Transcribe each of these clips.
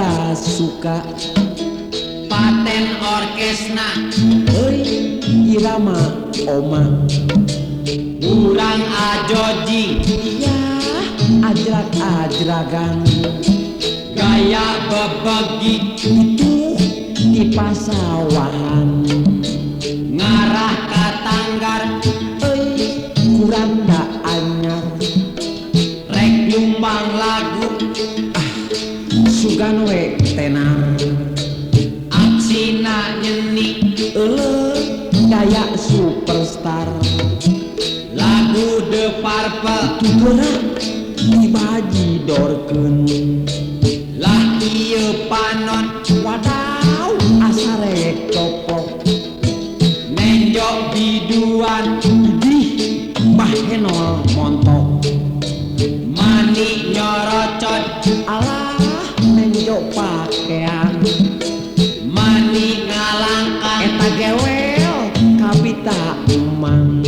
pada suka paten orkesna euy irama oma urang ajoji ya ajrak-ajragan gaya bebegi itu di pasawahan ngarah ka tanggar euy kuranda anyar rek nyumbang lagu sugan we tenar aksina nyeni gaya superstar lagu The Purple gerak dibaji dorkeun lah ieu panon wadaw asarek coplok nenjok biduan idih mbah henol montok mani nyorocot alah nenjok pakean mani ngalangkan eta gewel kapita emang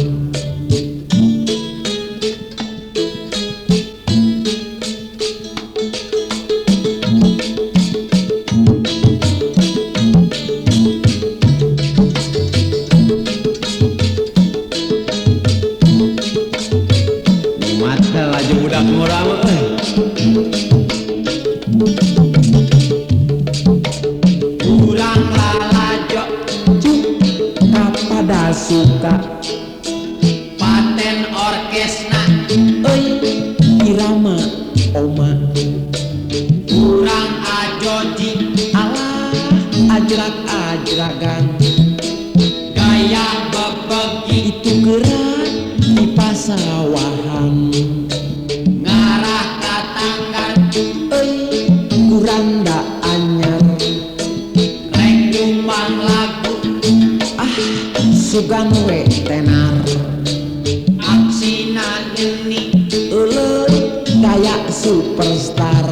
mata laju budak murah urang lalajo pada suka paten orkesna euy irama oma urang ajoji alah ajrak-ajragan gaya bebegi itu gerak di pasawahan ngarah ka tanggar euy kuranda anyar rek nyumbang lagu sugan we tenar aksina nyeni euy gaya superstar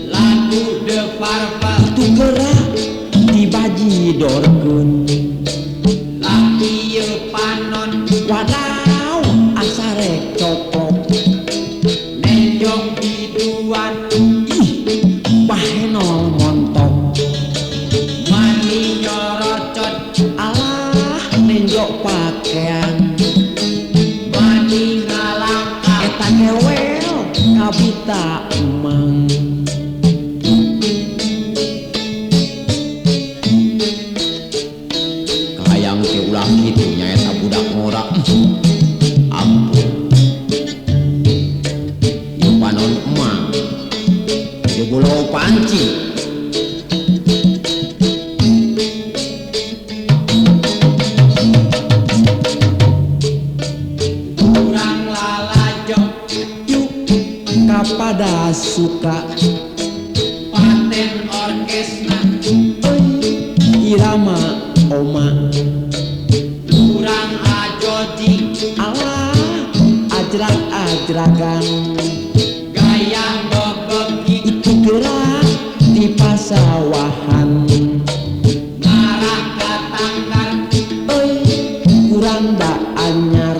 lagu The Purple itu gerak dibaji dorkeun lah ieu panon wadaw asarek coplok nenjok biduan mbah henol montok mani nyorocot alah nenjok pakean mani ngalangkan eta gewel kabita emang kayang ti ulah kitu nya eta budak ngora ampun ieu panon emang ieu bulau panci urang lalajo yuk kapada suka paten orkesna euy irama oma urang ajoji alah ajrak-ajragan gaya bebegi itu gerak di pasawahan ngarah ka tanggar euy kuranda anyar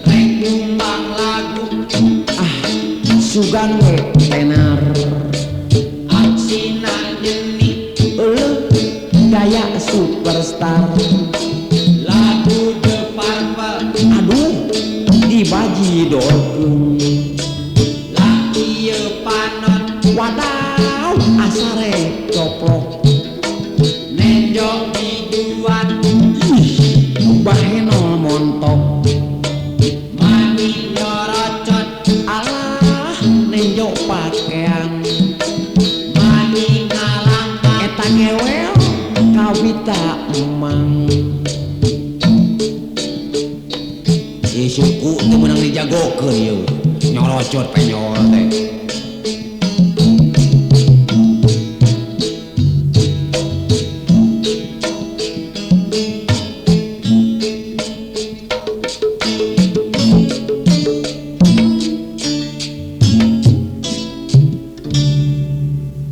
rek nyumbang lagu sugan we tenar aksina nyeni gaya superstar lagu The Purple aduh dibaji dorkeun lah ieu panon wadaw asarek coplok nenjok biduan mbah henol montok mani nyorocot alah nenjok pakean mani ngalangkan eta gewel kabita emang ieu suku teu meunang dijagokeun ieu nyorocot penyol teh